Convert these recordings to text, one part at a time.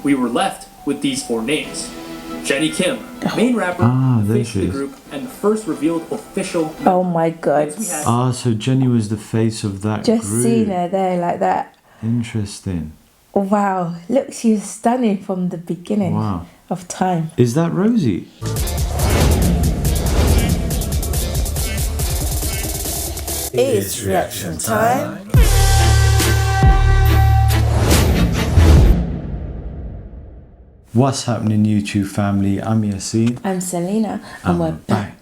we were left with these four names. Jennie Kim, main rapper, face of the group, and the first revealed official member. Oh my god. So Jennie was the face of that group. Just seen her there like that. Interesting. Wow, look, she was stunning from the beginning of time. Is that Rosie? It's reaction time. What's happening, YouTube family? I'm Yassine. I'm Selena, and we're back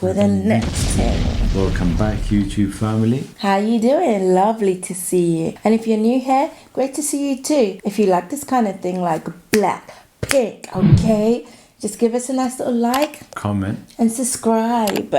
with the next thing. Welcome back, YouTube family. How you doing? Lovely to see you. And if you're new here, great to see you too. If you like this kind of thing, like Blackpink, okay? Just give us a nice little like, comment, and subscribe,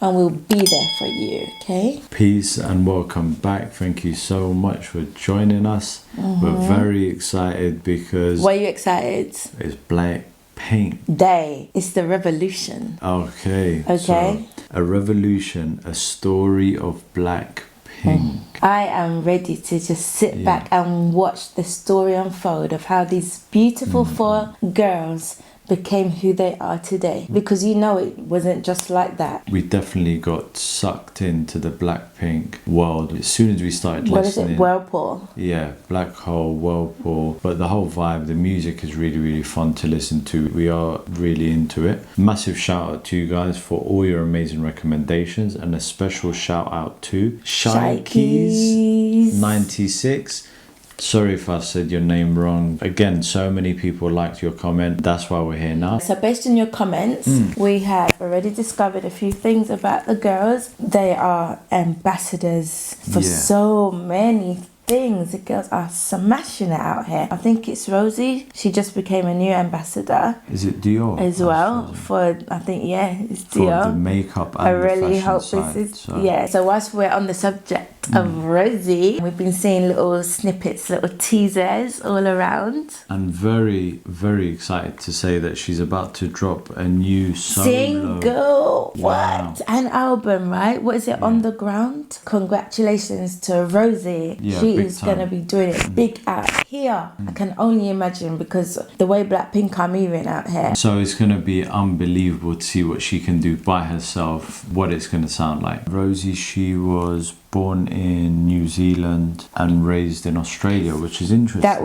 and we'll be there for you, okay? Peace and welcome back. Thank you so much for joining us. We're very excited because... Why are you excited? It's Blackpink Day. It's the revolution. Okay. Okay. So, a revolution, a story of Blackpink. I am ready to just sit back and watch the story unfold of how these beautiful four girls became who they are today, because you know it wasn't just like that. We definitely got sucked into the Blackpink world as soon as we started listening. What is it? Whirlpool? Yeah, Black Hole, Whirlpool. But the whole vibe, the music is really, really fun to listen to. We are really into it. Massive shout out to you guys for all your amazing recommendations, and a special shout out to Shikeys96. Sorry if I said your name wrong. Again, so many people liked your comment. That's why we're here now. So based on your comments, we have already discovered a few things about the girls. They are ambassadors for so many things. The girls are smashing it out here. I think it's Rosie. She just became a new ambassador. Is it Dior? As well. For, I think, it's Dior. For the makeup and I really hope side, this is... So whilst we're on the subject of Rosie, we've been seeing little snippets, little teasers all around. And very, very excited to say that she's about to drop a new single. What? An album, right? What is it? On the Ground? Congratulations to Rosie. She is going to be doing it big out here. I can only imagine, because the way Blackpink are moving out here. So it's going to be unbelievable to see what she can do by herself, what it's going to sound like. Rosie, she was born in New Zealand and raised in Australia, which is interesting. That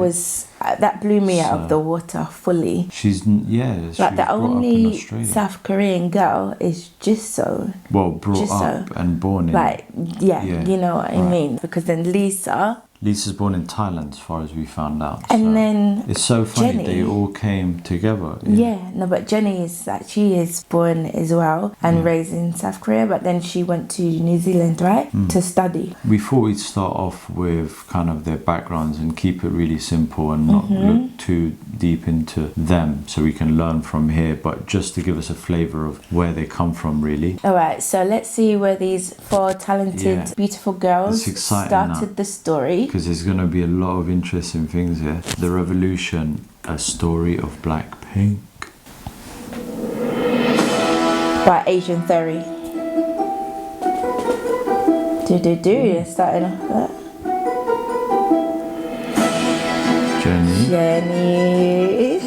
blew me out of the water fully. She's like the only South Korean girl is Jisoo. Well, brought up and born in. You know what I mean. Because then Lisa's born in Thailand, as far as we found out. And then it's so funny Jennie, they all came together. But Jennie is she is born as well and raised in South Korea, but then she went to New Zealand, right, to study. We thought we'd start off with kind of their backgrounds and keep it really simple and not look too deep into them, so we can learn from here, but just to give us a flavour of where they come from, really. Alright, so let's see where these four talented, beautiful girls started the story. Because there's going to be a lot of interesting things here. The Revolution, a story of Blackpink. By Asian Theory. Starting off that. Jennie.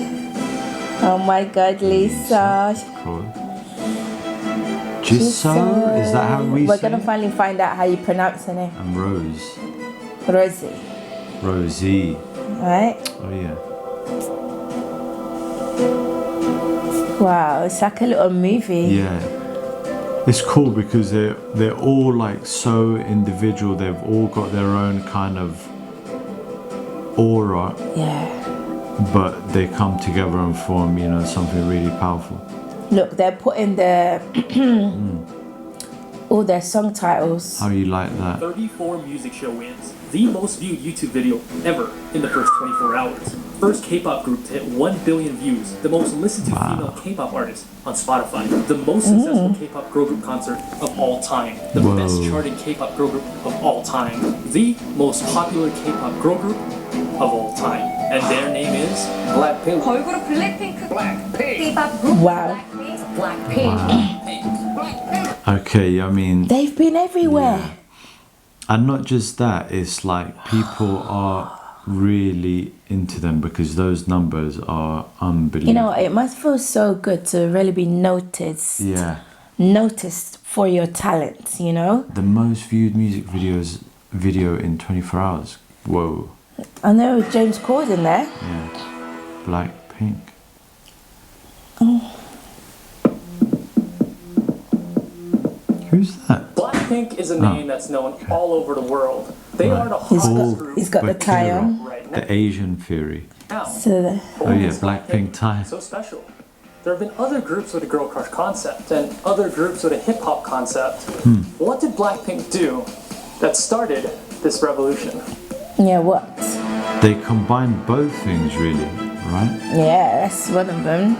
Oh my god, Lisa. Jisoo? Is that how we say? We're going to finally find out how you pronounce her name. And Rose. Rosie. Right? Oh yeah. Wow, it's like a little movie. Yeah. It's cool because they're all like so individual. They've all got their own kind of aura. Yeah. But they come together and form, something really powerful. Look, they're putting their all their song titles. How do you like that? 34 music show wins. The most viewed YouTube video ever in the first 24 hours. First K-pop group to hit 1 billion views. The most listened to female K-pop artist on Spotify. The most successful K-pop girl group concert of all time. The best charting K-pop girl group of all time. The most popular K-pop girl group of all time. And their name is Blackpink. 걸그룹 블랙핑크. Blackpink. K-pop group. Wow. Blackpink. Okay, I mean... They've been everywhere. And not just that, it's like people are really into them because those numbers are unbelievable. You know, it must feel so good to really be noticed. Yeah. Noticed for your talents, you know? The most viewed music video in 24 hours. Whoa. I know James Corden there. Yeah. Blackpink. Who's that? Blackpink is a name that's known all over the world. They are the hottest group He's got the tie on. right now. The Asian Theory. So the, Oh yeah, Blackpink tie. So special. There have been other groups with a girl crush concept and other groups with a hip hop concept. What did Blackpink do that started this revolution? yeah, what? They combine both things really, right? Yeah, that's one of them.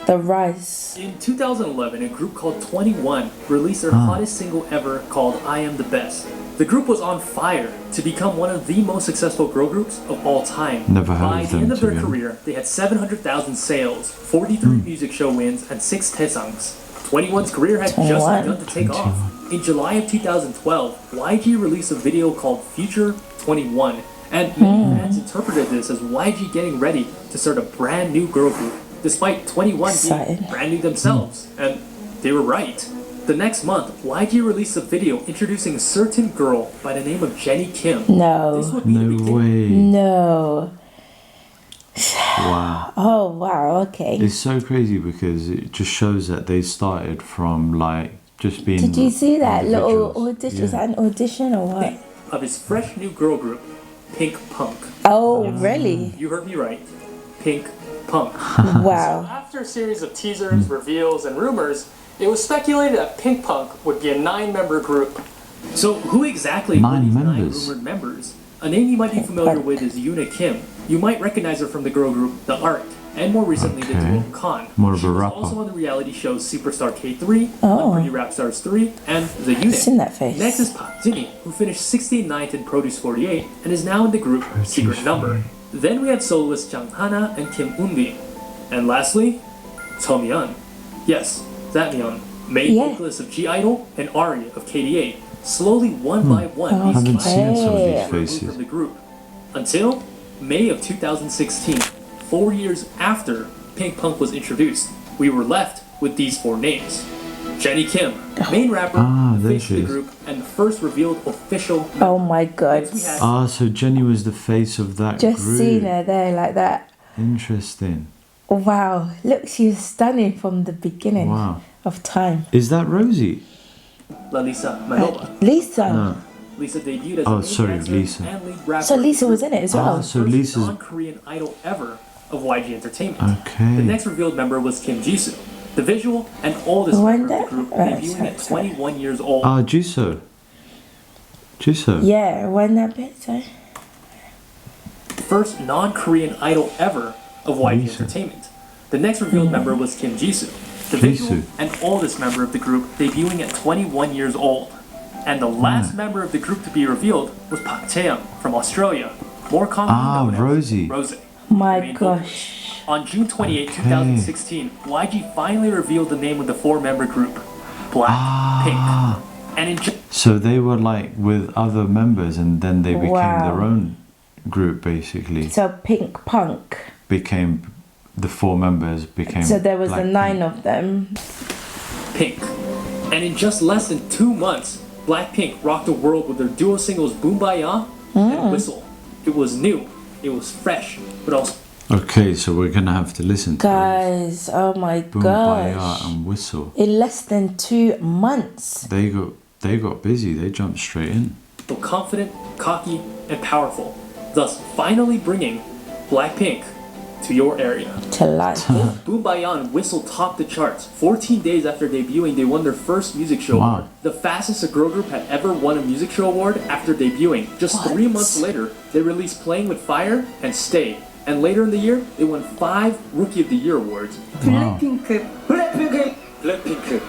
The Rise. In 2011, a group called 21 released their hottest single ever called I Am the Best. The group was on fire to become one of the most successful girl groups of all time. Never heard By of the them, end of to their be honest. career, they had 700,000 sales, 43 music show wins, and 6 taesangs. 21's career had just 21. begun to take off. In July of 2012, YG released a video called Future 21, and many fans interpreted this as YG getting ready to start a brand new girl group, despite 21 Exciting. being brand new themselves. And they were right. The next month, YG released a video introducing a certain girl by the name of Jenny Kim. No. This would be the No beginning. way. No. Wow. Oh, wow, okay. It's so crazy because it just shows that they started from like just being. Did you see that little individuals. audition? Yeah. Was that an audition or what? Of his fresh new girl group, Pink Punk. Oh, really? You heard me right. Pink Punk. Wow. After a series of teasers, reveals, and rumors, it was speculated that Pink Punk would be a 9-member group. So who exactly were 9 these members? 9 rumored members? A name you might be familiar with is Yoona Kim. You might recognize her from the girl group The Art, and more recently the Okay. duo Khan. More of She a was rapper. also on the reality shows Superstar K3, Oh. Pretty Rap Stars 3, and The Unit. Seen that face. Next is Park Jin-hee, who finished 69th in Produce 48 and is now in the group Secret Number. Then we had soloists Jang Hana and Kim Eun-bi. And lastly, Cheon. Yes, that Myeon, main Yeah. vocalist of G-Idol and Ari of KDA. Slowly, one by one, these Haven't five seen some of members these were removed faces. from the group. Until May of 2016, 4 years after Pink Punk was introduced, we were left with these 4 names. Jenny Kim, main rapper, there face of she the is. group, and the first revealed official Oh my god. Next we had Ah, so Jenny was the face of that Just group. seen her there like that. Interesting. Wow. Look, she's stunning from the beginning Wow. of time. Is that Rosie? Lalisa Manoba. Lisa. No. Lisa debuted as Oh, a main sorry, dancer Lisa. and lead rapper. So Lisa was in it as well. Ah, so First Lisa's. non-Korean idol ever of YG Entertainment. Okay. The next revealed member was Kim Jisoo, the visual and oldest The one member of the that- group, right, debuting sorry, at sorry. 21 years old. Ah, Jisoo. Jisoo. Yeah, when that bit, so. First non-Korean idol ever of YG Lisa. Entertainment. The next revealed member was Kim Jisoo, the visual Jisoo. and oldest member of the group, debuting at 21 years old. And the last member of the group to be revealed was Park Chae-young from Australia, more commonly Ah, known Rosie. as Rosie. My Main gosh. On June 28, 2016, YG finally revealed the name of the 4-member group, Blackpink. Ah. And in So they were like with other members and then they became Wow. their own group basically. So Pink Punk. Became the 4 members became So there was the Blackpink. 9 of them. Pink. And in just less than 2 months, Blackpink rocked the world with their duo singles Boombaya and Whistle. It was new, it was fresh, but also Okay, so we're gonna have to listen to Guys, oh my Boom Baya gosh. and Whistle. In less than 2 months. They got busy, they jumped straight in. confident, cocky, and powerful, thus finally bringing Blackpink to your area. To life. Both Boombaya and Whistle topped the charts. 14 days after debuting, they won their first music show Wow. award. The fastest a girl group had ever won a music show award after debuting. Just 3 months later, they released Playing with Fire and Stay. And later in the year, they won 5 Rookie of the Year awards. 블랙핑크. Blackpink.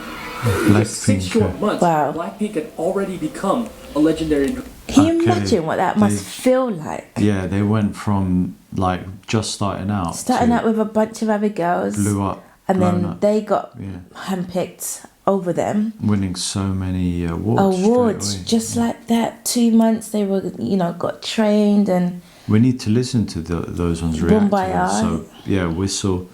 In just 6 short Blackpink. months, Wow. Blackpink had already become a legendary group. Can you Okay, imagine what that must they- feel like? Yeah, they went from like just starting out. Starting to out with a bunch of other girls. blew up. And blown then up. they got Yeah. handpicked over them. Winning so many awards. straight Awards, away. just like that. 2 months they were, got trained and We need to listen to those ones react to Bombaya. it. So yeah, Whistle.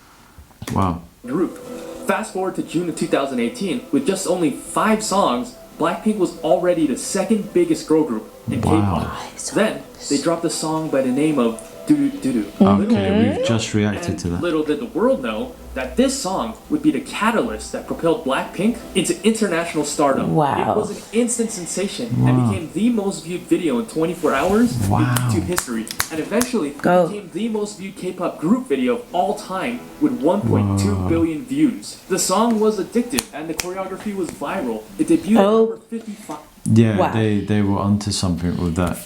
Wow. Group. Fast forward to June of 2018, with just only 5 songs, Blackpink was already the second biggest girl group in Wow. K-pop. Then they dropped a song by the name of Doo Doo Doo. Okay, we've just reacted And to that. little did the world know that this song would be the catalyst that propelled Blackpink into international stardom. Wow. It was an instant sensation and became the most viewed video in 24 hours Wow. in YouTube history, and eventually Go. became the most viewed K-pop group video of all time with 1.2 billion views. The song was addictive and the choreography was viral. It debuted Oh. at number 55. Yeah, Wow. they were onto something with that.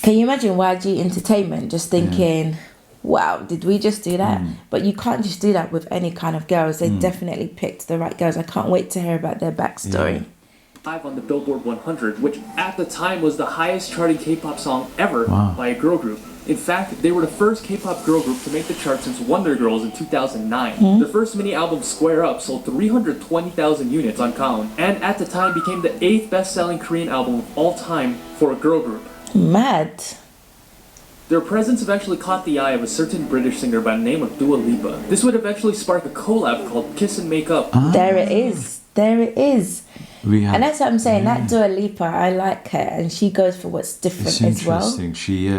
can you imagine YG Entertainment just thinking, wow, did we just do that? But you can't just do that with any kind of girls. They definitely picked the right girls. I can't wait to hear about their backstory. Yeah. 5 on the Billboard 100, which at the time was the highest charting K-pop song ever Wow. by a girl group. In fact, they were the first K-pop girl group to make the chart since Wonder Girls in 2009. Their first mini album, Square Up, sold 320,000 units on Count, and at the time became the 8th best-selling Korean album of all time for a girl group. Mad. Their presence eventually caught the eye of a certain British singer by the name of Dua Lipa. This would eventually spark a collab called Kiss and Make Up. There it is. There it is. We had. And that's what I'm saying. That Dua Lipa, I like her, and she goes for what's different It's as well. interesting.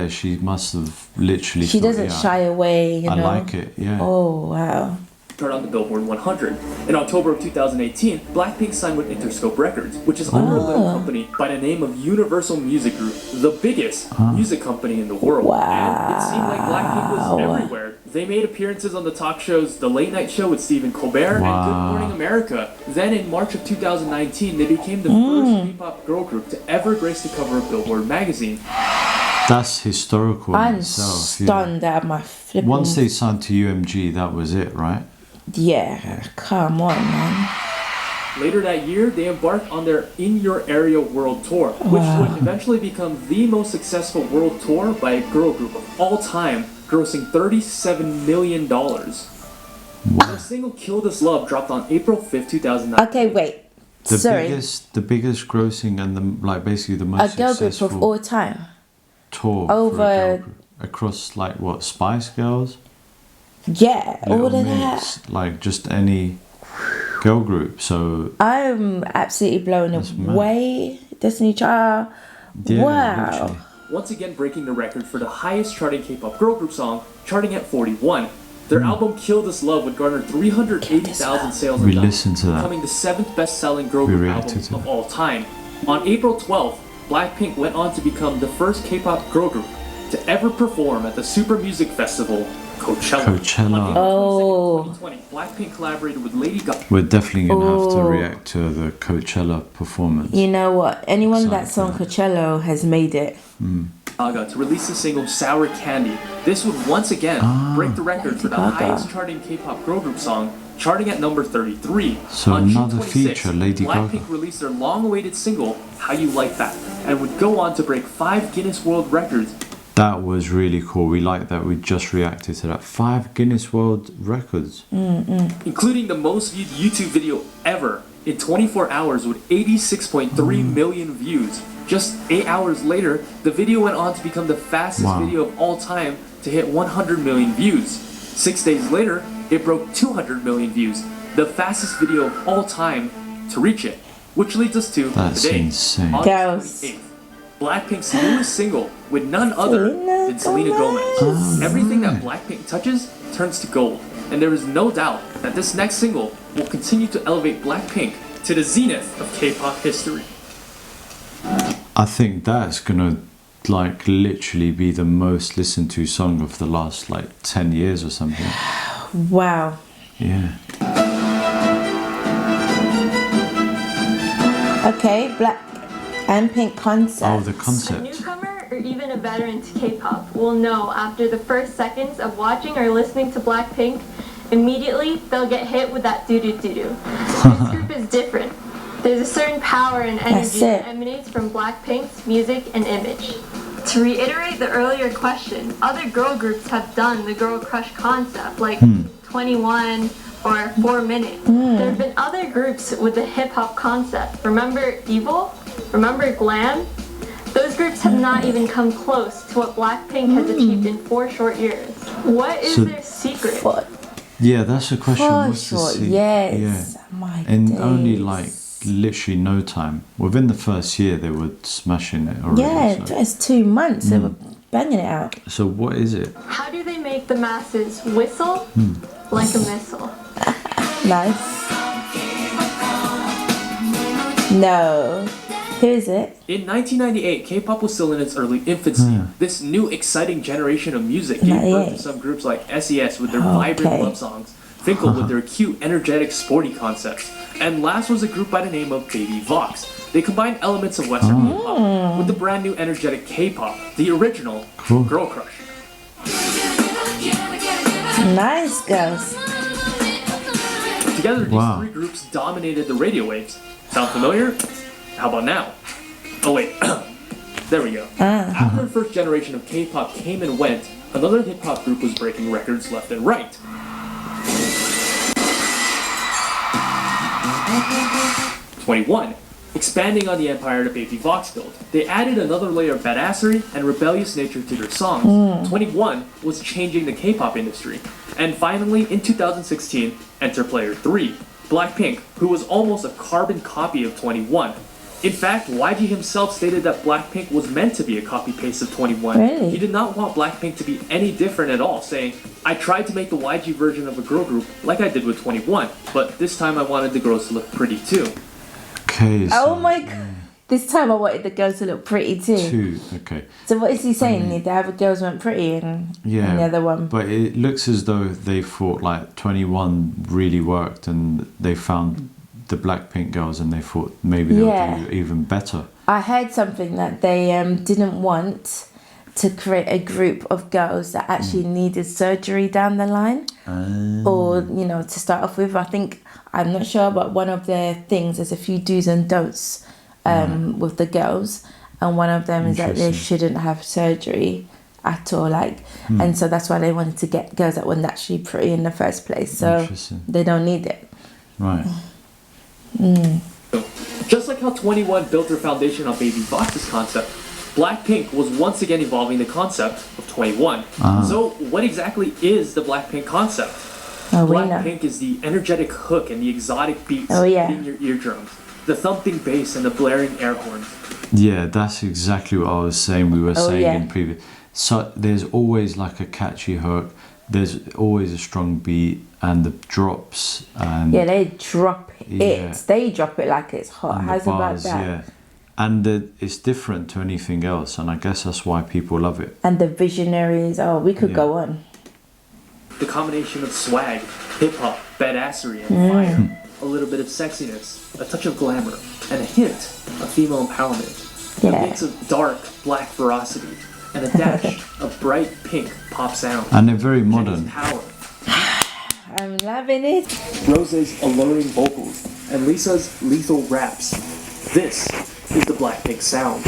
She must have literally. She thought, doesn't yeah, shy away. You I know. like it. Yeah. Oh wow. Chart on the Billboard 100. In October of 2018, Blackpink signed with Interscope Records, which is under a little company by the name of Universal Music Group, the biggest music company in the world. And it seemed like Blackpink was everywhere. They made appearances on the talk shows The Late Night Show with Stephen Colbert and Good Morning America. Then in March of 2019, they became the first K-pop girl group to ever grace the cover of Billboard magazine. That's historical in I'm itself. Yeah. stunned out of my flipping. Once they signed to UMG, that was it, right? Yeah, come on, man. Later that year, they embarked on their In Your Area World Tour, which would eventually become the most successful world tour by a girl group of all time, grossing $37 million. The single Kill This Love dropped on April 5th, 2009. Okay, wait. The Sorry. biggest grossing and basically the A most girl group successful of all time. tour over- for a girl group. Across like what, Spice Girls, Yeah, all Little of that. Mix, like just any girl group. So I'm absolutely blown mad. away. Destiny Child. yeah, Wow. literally. Once again breaking the record for the highest charting K-pop girl group song, charting at 41. Their album Kill This Love would garner 380,000 sales We on listened to that. becoming the 7th best-selling girl We group reacted album to of that. all time. On April 12th, Blackpink went on to become the first K-pop girl group to ever perform at the Super Music Festival, Coachella. Coachella. On April Oh. 22nd, 2020, Blackpink collaborated with Lady Gaga. We're definitely gonna have to Oh. react to the Coachella performance. You know what? Anyone Excited that's on for that. Coachella has made it. Gaga to release the single Sour Candy. This would once again break the record for the Gaga. highest charting K-pop girl group song, charting at number 33. So On June another 26th, feature, Lady Blackpink Gaga. released their long-awaited single, How You Like That, and would go on to break 5 Guinness World Records. That was really cool. We like that. We just reacted to that. 5 Guinness World Records. Including the most viewed YouTube video ever in 24 hours with 86.3 million views. Just 8 hours later, the video went on to become the fastest Wow. video of all time to hit 100 million views. 6 days later, it broke 200 million views, the fastest video of all time to reach it. Which leads us to That's today, insane. August Girls. 28th. Blackpink's newest single with none other Selena than Selena Gomez. Gomez. Everything that Blackpink touches turns to gold, and there is no doubt that this next single will continue to elevate Blackpink to the zenith of K-pop history. I think that's gonna like literally be the most listened to song of the last like 10 years or something. Wow. Yeah. Okay, Black and Pink concept. Oh, the A concept. newcomer or even a veteran to K-pop will know after the first seconds of watching or listening to Blackpink, immediately they'll get hit with that doo-doo-doo-doo. This group is different. There's a certain power and That's energy that it. emanates from Blackpink's music and image. To reiterate the earlier question, other girl groups have done the girl crush concept, like 21 or 4 Minute. There have been other groups with a hip-hop concept. Remember Evil? Remember Glam? Those groups have not even come close to what BLACKPINK has achieved in 4 short years. What is their secret? Yeah, that's a question. For What's the sure, secret? yes. Yeah. My In only days. like literally no time. Within the first year, they were smashing it already. Yeah, so. just 2 months they were banging it out. So what is it? How do they make the masses whistle like a missile? Nice. No. Who is it? In 1998, K-pop was still in its early infancy. This new exciting generation of music gave birth 98. to some groups like SES with their vibrant Okay. love songs, Finkel with their cute, energetic, sporty concepts, and last was a group by the name of Baby Vox. They combined elements of Western hip-hop with the brand new energetic K-pop, the original Girl Crush. Nice, girls. Together, these Wow. 3 groups dominated the radio waves. Sound familiar? How about now? Oh wait, there we go. After the first generation of K-pop came and went, another hip-hop group was breaking records left and right. '21, expanding on the empire that Baby Vox built. They added another layer of badassery and rebellious nature to their songs. 21 was changing the K-pop industry. And finally, in 2016, enter player 3, BLACKPINK, who was almost a carbon copy of 21. In fact, YG himself stated that BLACKPINK was meant to be a copy-paste of 21. Really? He did not want BLACKPINK to be any different at all, saying, I tried to make the YG version of a girl group like I did with 21, but this time I wanted the girls to look pretty too. Okay. So Oh my god. This time I wanted the girls to look pretty too. 2. Okay. So what is he saying? The other girls weren't pretty and the other one. But it looks as though they thought like 21 really worked, and they found the BLACKPINK girls, and they thought maybe they'll do even better. I heard something that they didn't want to create a group of girls that actually needed surgery down the line. Or, to start off with. I'm not sure, but one of their things, there's a few do's and don'ts with the girls. And one of them is that they shouldn't have surgery at all. And so that's why they wanted to get girls that were naturally pretty in the first place. So they don't need it. Right. Just like how 21 built their foundation on Baby Vox's concept, BLACKPINK was once again evolving the concept of 21. So what exactly is the BLACKPINK concept? Oh, we know. BLACKPINK is the energetic hook and the exotic beats hitting your eardrums, the thumping bass and the blaring air horns. Yeah, that's exactly what I was saying. We were saying in previous. So there's always like a catchy hook. There's always a strong beat, and the drops and they drop it. Yeah. They drop it like it's hot. and How's the about bars, that? and it's different to anything else, and I guess that's why people love it. And the visionaries. Oh, we could go on. The combination of swag, hip-hop, badassery, and fire, a little bit of sexiness, a touch of glamour, and a hint of female empowerment. A mix of dark, black ferocity, and a dash of bright pink pop sound. And they're very modern. Jenny's power, I'm loving it. Rose's alluring vocals, and Lisa's lethal raps. This is the BLACKPINK sound.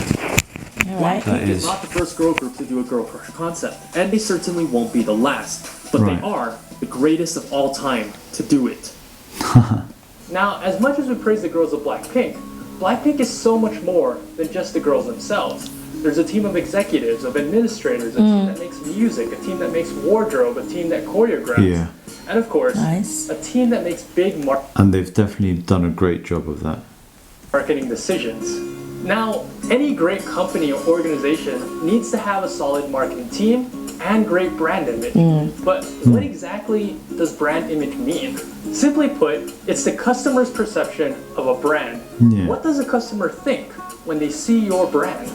Alright. BLACKPINK is not the first girl group to do a girl crush concept, and they certainly won't be the last, but they are the greatest of all time to do it. Now, as much as we praise the girls of BLACKPINK, BLACKPINK is so much more than just the girls themselves. There's a team of executives, of administrators, a team that makes music, a team that makes wardrobe, a team that choreographs, and of course, a team that makes big and they've definitely done a great job of that. Marketing decisions. Now, any great company or organization needs to have a solid marketing team and great brand image. But what exactly does brand image mean? Simply put, it's the customer's perception of a brand. What does a customer think when they see your brand?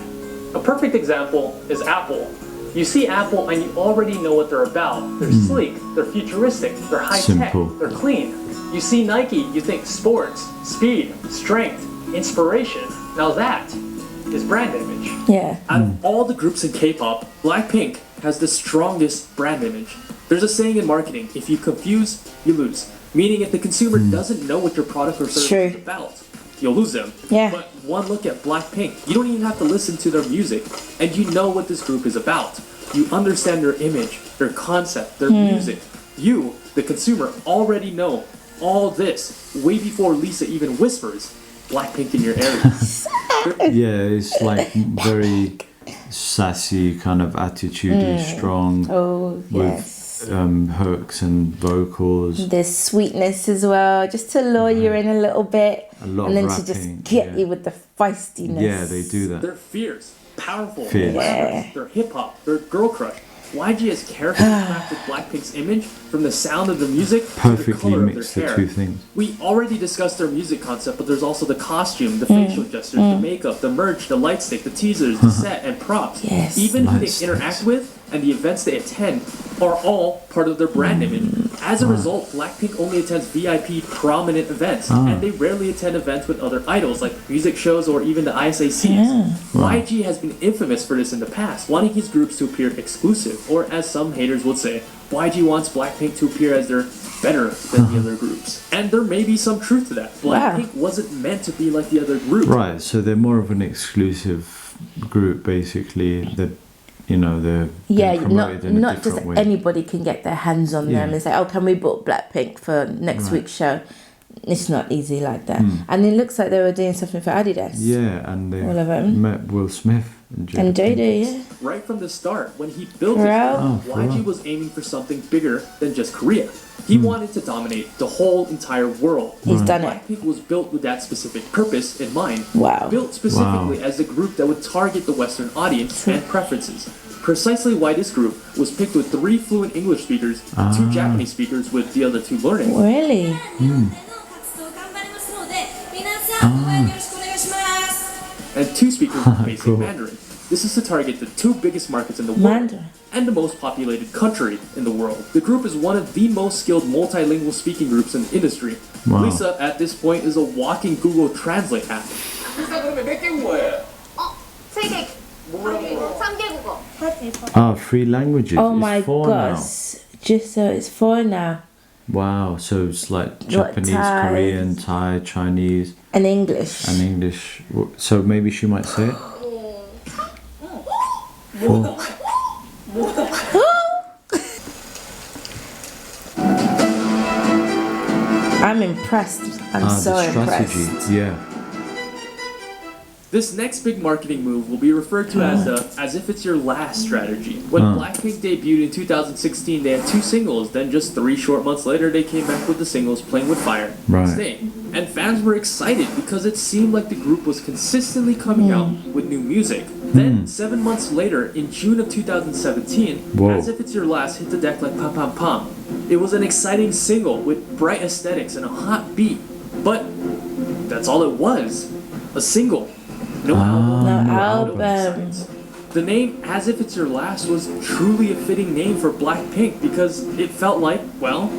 A perfect example is Apple. You see Apple and you already know what they're about. They're sleek, they're futuristic, they're high-tech, they're clean. You see Nike, you think sports, speed, strength, inspiration. Now that is brand image. Out of all the groups in K-pop, BLACKPINK has the strongest brand image. There's a saying in marketing, if you confuse, you lose. Meaning if the consumer doesn't know what your product or service is about, you'll lose them. But one look at BLACKPINK, you don't even have to listen to their music, and you know what this group is about. You understand their image, their concept, their music, You, the consumer, already know all this way before Lisa even whispers Blackpink in your area. Yeah, it's like very sassy kind of attitude, strong. Oh, yes. With hooks and vocals. There's sweetness as well, just to lure you in a little bit. A lot and of then rapping, to just get you with the feistiness. Yeah, they do that. They're fierce, powerful, Fierce. rappers, they're hip-hop, they're girl crush. YG has carefully crafted Blackpink's image from the sound of the music to the Perfectly color of mixed their the hair. two things. We already discussed their music concept, but there's also the costume, the facial gestures, the makeup, the merch, the light stick, the teasers, the set, and props. Yes. Even who Light they sticks. interact with and the events they attend are all part of their brand image. As a result, Blackpink only attends VIP prominent events, and they rarely attend events with other idols like music shows or even the ISACs. YG has been infamous for this in the past, wanting his groups to appear exclusive, or as some haters would say, YG wants Blackpink to appear as they're better than the other groups. And there may be some truth to that. Blackpink wasn't meant to be like the other groups. Right, so they're more of an exclusive group, basically. That they're promoted in a not different just way. anybody can get their hands on them and say, oh, can we book Blackpink for next week's show? It's not easy like that. And it looks like they were doing something for Adidas. Yeah, and they All of them. met Will Smith and And Jada, yeah. Right from the start, when he built For it, real? YG was aiming for something bigger than just Korea. He wanted to dominate the whole entire world. He's done it. Blackpink was built with that specific purpose in mind. Wow. Built specifically as the group that would target the Western audience and preferences. Precisely why this group was picked with 3 fluent English speakers, 2 Japanese speakers with the other 2 learning. Really? And 2 speakers with basic Cool. Mandarin. This is to target the 2 biggest markets in the world Mandarin. and the most populated country in the world. The group is one of the most skilled multilingual speaking groups in the industry. Wow. Lisa, at this point, is a walking Google Translate app. Ah, 3 languages. Oh It's my 4 gosh. Just so it's 4 now. now. Wow, so it's like Japanese, Thai? Korean, Thai, Chinese, And English. and English. So maybe she might say it. 4. I'm impressed. I'm so the strategy. impressed. Yeah. This next big marketing move will be referred to as the "as if it's your last" strategy. When Blackpink debuted in 2016, they had 2 singles. Then just 3 short months later, they came back with the singles "Playing with Fire" and Right. "Stay." And fans were excited because it seemed like the group was consistently coming out with new music. Then, 7 months later, in June of 2017, Whoa. "As If It's Your Last" hit the deck like pam pam pam. It was an exciting single with bright aesthetics and a hot beat. But that's all it was. A single. No album. No no album. besides. The name "As If It's Your Last" was truly a fitting name for Blackpink because it felt like, well,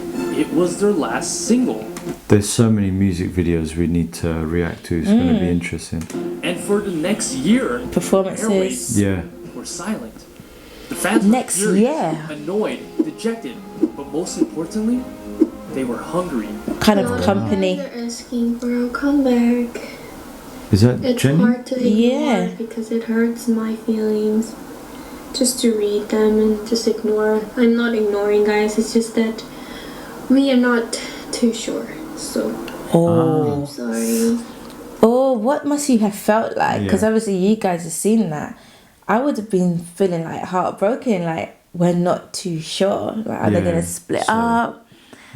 it was their last single. There's so many music videos we need to react to. It's going to be interesting. And for the next year, Performances. airwaves Yeah. were silent. The fans Next were furious, year. annoyed, dejected, but most importantly, they were hungry. Kind of company. They're asking for a comeback. Is that It's Jenny? hard to ignore Yeah. because it hurts my feelings just to read them and just ignore. I'm not ignoring, guys. It's just that we are not too sure. So Oh. I'm sorry. Oh, what must you have felt like? Because Yeah. obviously you guys have seen that. I would have been feeling like heartbroken, like we're not too sure. Like, are they Yeah, going to split so up?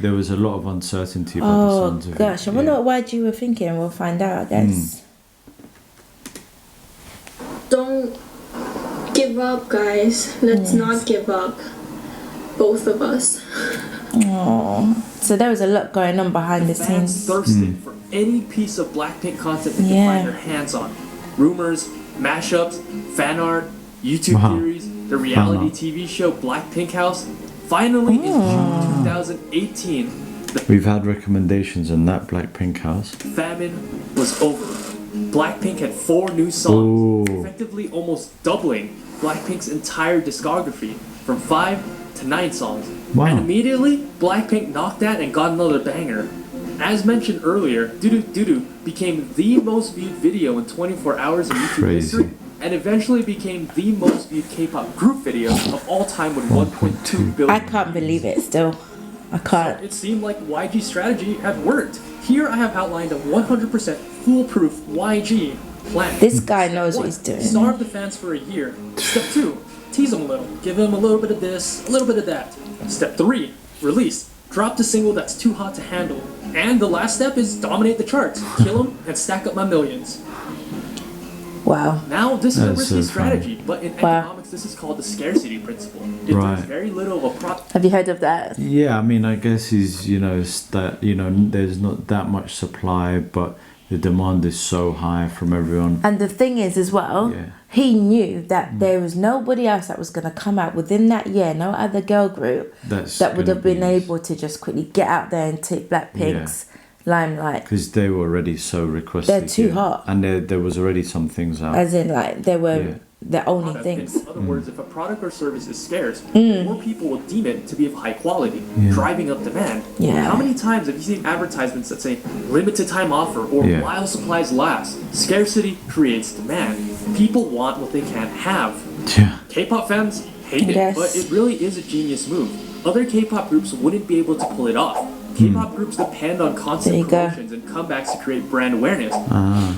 There was a lot of uncertainty about the Oh sounds of gosh, I it. wonder what you were thinking. We'll find out, I guess. Don't give up, guys. Let's not give up. Both of us. Oh, so there was a lot going on behind the Fans scenes. thirsted for any piece of Blackpink content they could Yeah. find their hands on. Rumors, mashups, fan art, YouTube Wow. theories, the reality art. TV show Blackpink House. Finally, in June 2018, the We've had recommendations on that Blackpink house. famine was over. Blackpink had 4 new songs, Ooh. effectively almost doubling Blackpink's entire discography from 5 to 9 songs. Wow. And immediately, Blackpink knocked that and got another banger. As mentioned earlier, Doo Doo Doo Doo became the most viewed video in 24 hours in YouTube Crazy. history, and eventually became the most viewed K-pop group video of all time with 1.2 billion. I can't believe it still. I can't. So it seemed like YG's strategy had worked. Here I have outlined a 100% foolproof YG plan. This guy knows what 1. he's doing. Starve the fans for a year. Step 2. Tease them a little. Give them a little bit of this, a little bit of that. Step 3. Release. Drop the single that's too hot to handle. And the last step is dominate the charts. Kill them and stack up my millions. Wow. Now, this is a That's risky so strategy, but in economics, this is called the scarcity principle. If Right. there's very little of a product, Have you heard of that? Yeah, I mean, I guess is that there's not that much supply, but the demand is so high from everyone. And the thing is, as well, Yeah. he knew that there was nobody else that was going to come out within that year, no other girl group that would have been able to just quickly get out there and take Blackpink's limelight. Because they were already so requested. They're too hot. And there was already some things out. As in, like, they were the only things. in other words, if a product or service is scarce, more people will deem it to be of high quality, driving up demand. Yeah. How many times have you seen advertisements that say limited time offer or while supplies last? Scarcity creates demand. People want what they can't have. Yeah. K-pop fans hate Yes. it, but it really is a genius move. Other K-pop groups wouldn't be able to pull it off. K-pop groups depend on There constant you go. promotions and comebacks to create brand awareness.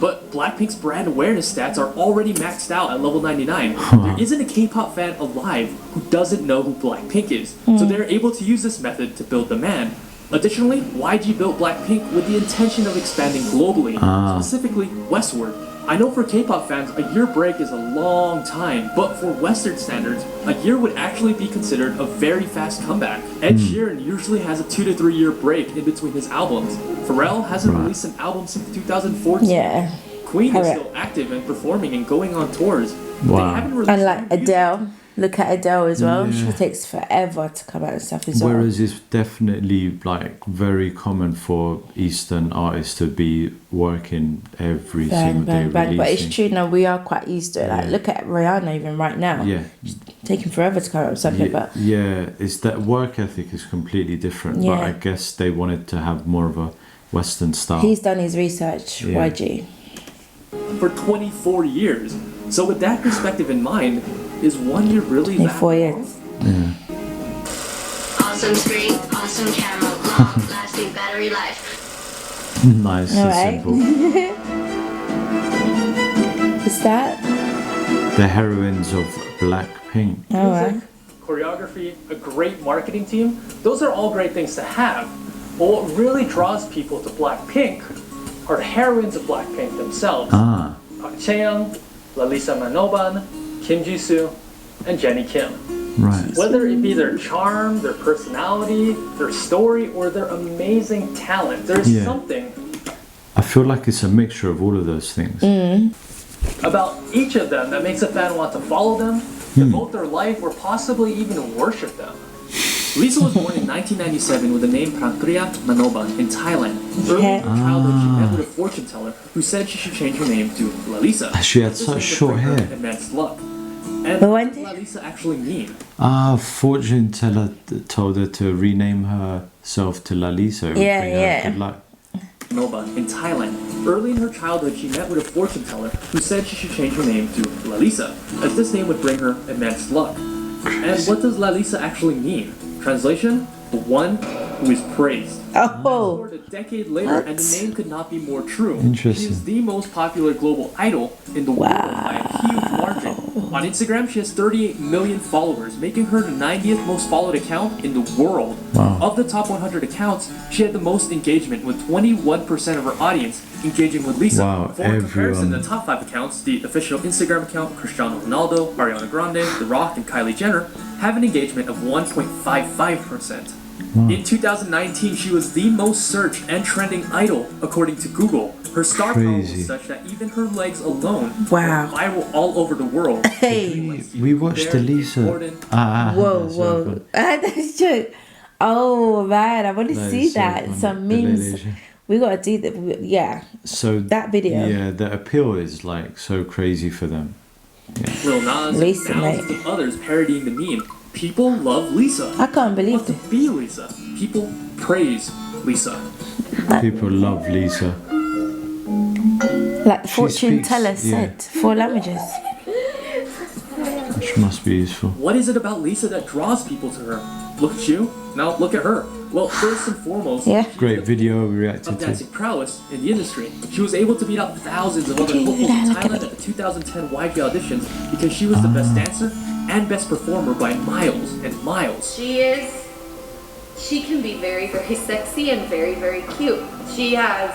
But Blackpink's brand awareness stats are already maxed out at level 99. There isn't a K-pop fan alive who doesn't know who Blackpink is. So they're able to use this method to build demand. Additionally, YG built Blackpink with the intention of expanding globally, specifically westward. I know for K-pop fans, a year break is a long time, but for Western standards, a year would actually be considered a very fast comeback. Ed Sheeran usually has a 2 to 3 year break in between his albums. Pharrell hasn't released an album since 2014. Yeah. Queen is Correct. still active and performing and going on tours. Wow. They haven't released And like new music. Adele, look at Adele as well. Yeah. She takes forever to come out and stuff as well. Whereas it's definitely like very common for Eastern artists to be working every single day Bang. But it's releasing. true now, we are quite used to it. Like, Yeah. look at Rihanna even right now. Yeah. Taking forever to come out with something, but It's that work ethic is completely different. But Yeah. I guess they wanted to have more of a Western style. he's done his research, Yeah. YG. For 24 years. So with that perspective in mind, is 1 year really that 24 years. long? Awesome screen, awesome camera, long lasting battery life. Nice and Alright. simple. Is that? The heroines of Blackpink. Alright. Music, choreography, a great marketing team, those are all great things to have. But what really draws people to Blackpink are the heroines of Blackpink themselves. Ah, Park Chaeyoung, Lalisa Manoban, Kim Jisoo, and Jennie Kim. right. Whether it be their charm, their personality, their story, or their amazing talent, there's Yeah. something I feel like it's a mixture of all of those things. about each of them that makes a fan want to follow them, devote their life, or possibly even worship them. Lisa was born in 1997 with the name Prangpriya Manoban in Thailand. Early in her childhood, she met with a fortune teller who said she should change her name to Lalisa. She had This such would short bring her hair. Immense luck. And But what when does did- Lalisa actually mean? Fortune teller told her to rename herself to Lalisa. It would Yeah, bring her yeah. good luck. Nova in Thailand. Early in her childhood, she met with a fortune teller who said she should change her name to Lalisa, as this name would bring her immense luck. And what does Lalisa actually mean? Translation: the one who is praised. Oh, Scored a decade later, and the name could not be more true. Interesting. She is the most popular global idol in the world by a huge margin. On Instagram, she has 38 million followers, making her the 90th most followed account in the world. Wow. Of the top 100 accounts, she had the most engagement, with 21% of her audience engaging with Lisa. Wow, For comparison, everyone. the top 5 accounts, the official Instagram account, Cristiano Ronaldo, Ariana Grande, The Rock, and Kylie Jenner, have an engagement of 1.55%. In 2019, she was the most searched and trending idol, according to Google. Her star power Crazy. was such that even her legs alone Wow. went viral all over the world. hey. We watched There, Elisa. Jordan. Whoa, that's so whoa. good. That's true. Oh, man, I want to That see is so that. funny. Some The memes. Malaysia. We got to do that. Yeah. So That video. Yeah, the appeal is like so crazy for them. Lil Nas, Lisa, and thousands mate. of others parodying the meme. People love Lisa. I can't believe Want to this. be Lisa. People praise Lisa. People love Lisa. Like the She fortune speaks, teller yeah. said, 4 languages. Which must be useful. What is it about Lisa that draws people to her? look at you, now look at her. Well, first and foremost, Yeah. she's Great the video we of reacted to. dancing prowess in the industry. She was able to beat out thousands of other hopefuls in Thailand at the 2010 YG auditions because she was the best dancer and best performer by miles and miles. She can be very, very sexy and very, very cute. She has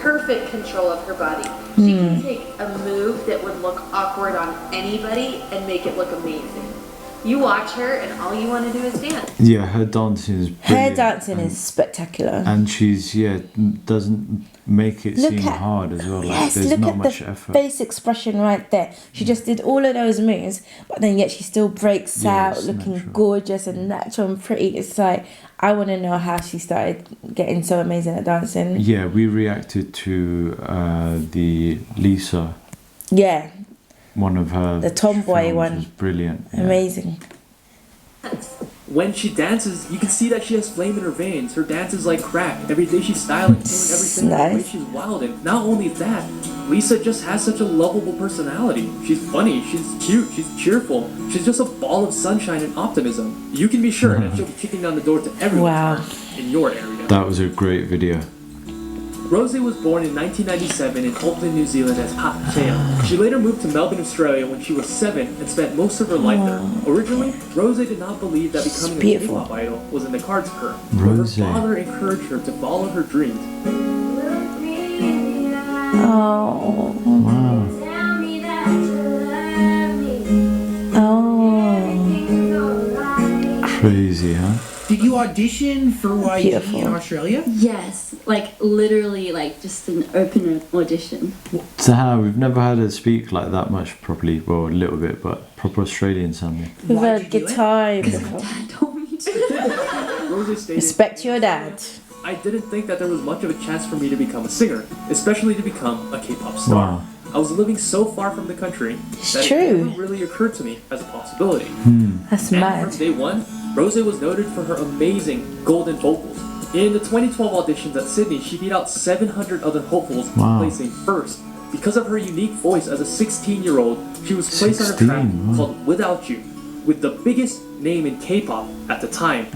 perfect control of her body. She can take a move that would look awkward on anybody and make it look amazing. You watch her and all you want to do is dance. Yeah, her dancing is brilliant. Her dancing is spectacular. And she's, doesn't make it seem hard as well. Like, Yes, there's look not at much the effort. face expression right there. She just did all of those moves, but then yet she still breaks Yeah, out it's looking natural. gorgeous and natural and pretty. It's like, I want to know how she started getting so amazing at dancing. Yeah, we reacted to the Lisa, Yeah, one of her The tomboy films one. was brilliant. Yeah. amazing. When she dances, you can see that she has flame in her veins. Her dance is like crack. Every day she's styling, doing everything the way Nice. she's wilding. Not only that, Lisa just has such a lovable personality. She's funny, she's cute, she's cheerful. She's just a ball of sunshine and optimism. You can be sure that she'll be kicking down the door to everyone's Wow. heart in your area. That was a great video. Rosie was born in 1997 in Auckland, New Zealand as Pa Chea. She later moved to Melbourne, Australia when she was 7 and spent most of her life there. Originally, Rosie did not believe that becoming a beautiful. K-pop idol was in the cards for her. Rosie. But her father encouraged her to follow her dreams. Oh, Wow. oh, Crazy, huh? Did you audition for YG Beautiful. in Australia? Yes, like literally like just an open audition. Taha, we've never had her speak like that much properly. Well, a little bit, but proper Australian sounding. with Why'd a you do it? guitar. before. Dad told me to. Rosie stated, Respect your dad. I didn't think that there was much of a chance for me to become a singer, especially to become a K-pop star. Wow. I was living so far from the country It's that true. it never really occurred to me as a possibility. That's And mad. from day one, Rosie was noted for her amazing golden vocals. In the 2012 auditions at Sydney, she beat out 700 other hopefuls, Wow. placing first. Because of her unique voice as a 16-year-old, she was placed on a 16, track wow. called Without You, with the biggest name in K-pop at the time,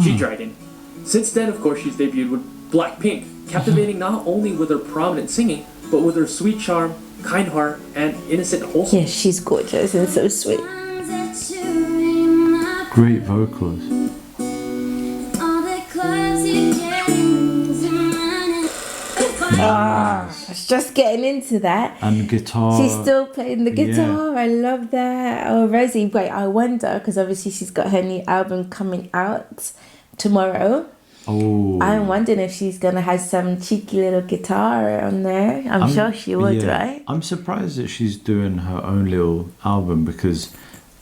G-Dragon. Since then, of course, she's debuted with BLACKPINK, captivating not only with her prominent singing, but with her sweet charm, kind heart, and innocent wholesomeness. Yeah, she's gorgeous and so sweet. Great vocals. I was just getting into that. And guitar. She's still playing the guitar. I love that. Oh, Rosie, wait, I wonder, because obviously she's got her new album coming out tomorrow. Oh. I'm wondering if she's going to have some cheeky little guitar on there. I'm sure she would, right? I'm surprised that she's doing her own little album because,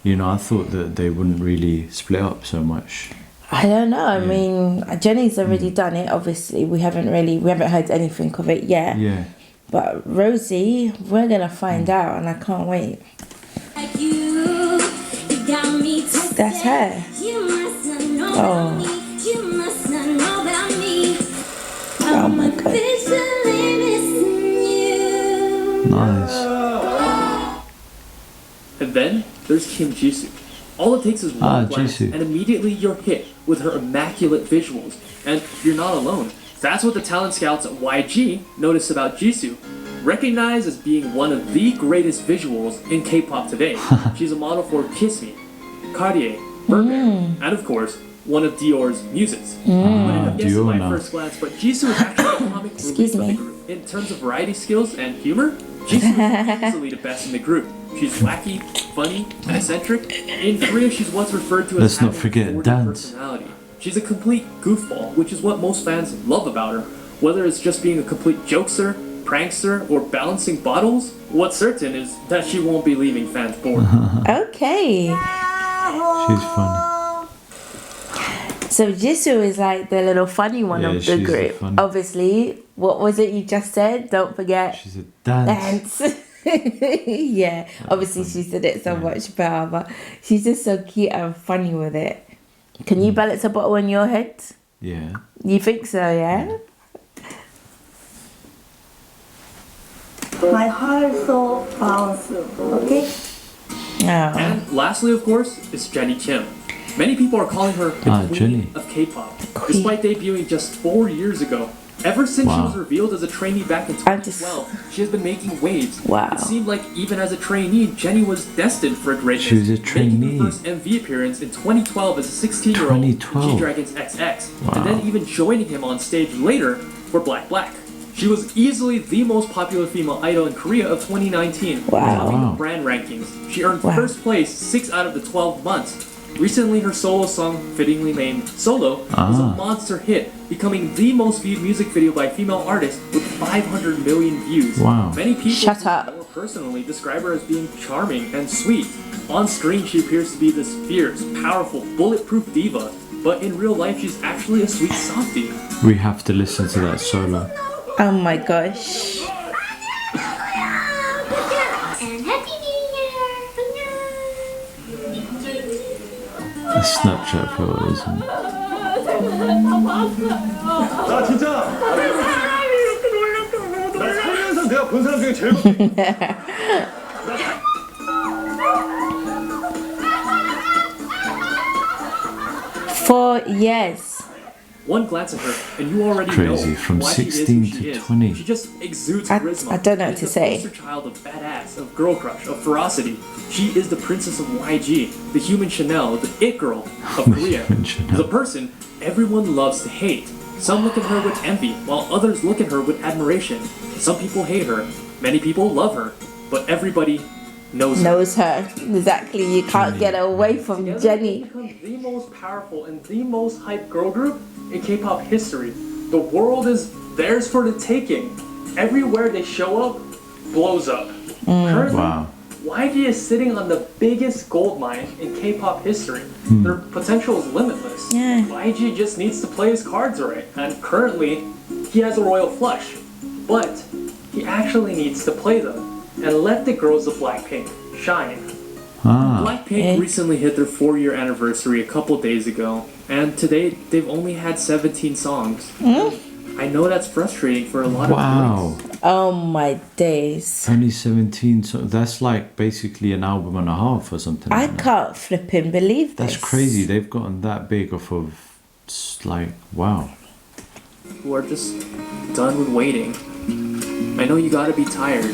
I thought that they wouldn't really split up so much. I don't know. I mean, Jenny's already done it, obviously. We haven't heard anything of it yet. Yeah. But Rosie, we're going to find out, and I can't wait. That's her. Oh. Oh my god. Nice. And then there's Kim Jisoo. All it takes is one glance, Jisoo. and immediately you're hit with her immaculate visuals. And you're not alone. That's what the talent scouts at YG noticed about Jisoo. Recognized as being one of the greatest visuals in K-pop today, she's a model for Kiss Me, Cartier, Burberry, and of course, one of Dior's muses. You wouldn't have guessed Dior at now. my first glance, but Jisoo is actually the comic relief of the group. In terms of variety skills and humor, Jisoo is easily the best in the group. She's wacky, funny, and eccentric. In Korea, she's what's referred to as Let's not having forget a thwarted dance. personality. She's a complete goofball, which is what most fans love about her. Whether it's just being a complete jokester, prankster, or balancing bottles, what's certain is that she won't be leaving fans bored. Okay. She's funny. So Jisoo is like the little funny one Yeah, of the she's the group. funny- Obviously, what was it you just said? Don't forget. She's a dance. Dance. Yeah, obviously she said it so much better, but she's just so cute and funny with it. Can you balance a bottle on your head? Yeah. You think so, yeah? My heart is so balanced, okay? Oh. And lastly, of course, is Jennie Kim. Many people are calling her the queen Jennie. of K-pop, despite debuting just 4 years ago. Ever since she was revealed as a trainee back in 2012, she has been making waves. Wow. It seemed like even as a trainee, Jennie was destined for greatness. She was a trainee. Making her first MV appearance in 2012 as a 16-year-old in G-Dragon's XX, and then even joining him on stage later for Black Black. She was easily the most popular female idol in Korea of 2019, topping the brand rankings. She earned first place 6 out of the 12 months. Recently, her solo song, fittingly named Solo, was a monster hit, becoming the most viewed music video by a female artist with 500 million views. Wow. Many people more personally describe her as being charming and sweet. On screen, she appears to be this fierce, powerful, bulletproof diva, but in real life, she's actually a sweet softie. We have to listen to that solo. Oh my gosh. And Happy New Year! A Snapchat photo, isn't it? 나 진짜 나 살면서 내가 본 사람 중에 제일 For years. One glance at her, and you already Crazy. know From why 16 she is who to she 20. Is. She just exudes I charisma. don't know what She to is say. The poster child of badass, of girl crush, of ferocity. She is the princess of YG, the human Chanel, the it girl of Korea. The person everyone loves to hate. Some look at her with envy, while others look at her with admiration. Some people hate her, many people love her, but everybody knows her. Exactly. You can't get away from Together, Jennie. they become the most powerful and the most hyped girl group in K-pop history. The world is theirs for the taking. Everywhere they show up, blows up. Currently, YG is sitting on the biggest gold mine in K-pop history. Their potential is limitless. YG just needs to play his cards right, and currently, he has a royal flush. But he actually needs to play them and let the girls of BLACKPINK shine. BLACKPINK recently hit their 4-year anniversary a couple days ago, and today they've only had 17 songs. I know that's frustrating for a lot of girls. Oh my days. Only 17, so that's like basically an album and a half or something. I can't flipping believe this. That's crazy. They've gotten that big off of, like, wow. Who are just done with waiting. I know you gotta be tired,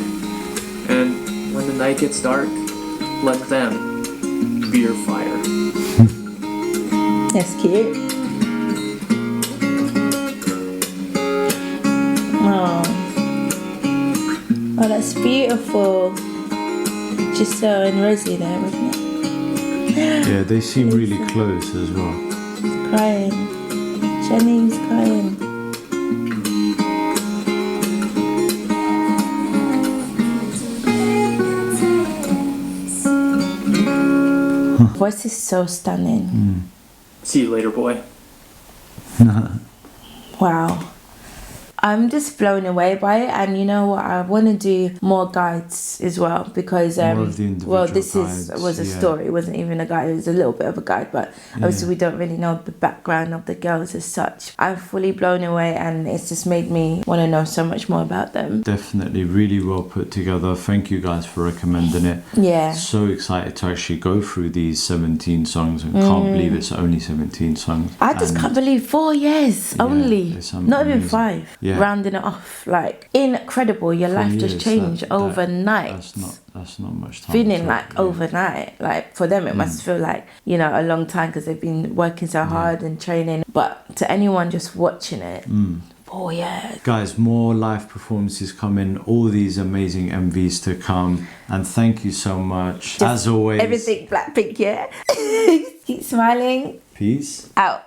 and when the night gets dark, let them be your fire. That's cute. Oh, that's beautiful. Giselle and Rosie there, wasn't it? Yeah, they seem really close as well. Crying. Jennie's crying. Voice is so stunning. See you later, boy. Wow. I'm just blown away by it, and you know what? I want to do more guides as well because this was a story. It wasn't even a guide. It was a little bit of a guide, but obviously we don't really know the background of the girls as such. I'm fully blown away, and it's just made me want to know so much more about them. Definitely, really well put together. Thank you guys for recommending it. Yeah. So excited to actually go through these 17 songs, and can't believe it's only 17 songs. I just can't believe 4 years only, not even 5. Yeah. Rounding it off, like incredible. Your life just changed overnight. That's not much time. Feeling like overnight. Like for them, it must feel like, you know, a long time because they've been working so hard and training. But to anyone just watching it, 4 years. Guys, more live performances coming, all these amazing MVs to come, and thank you so much. As always, everything BLACKPINK, yeah. Keep smiling. Peace out.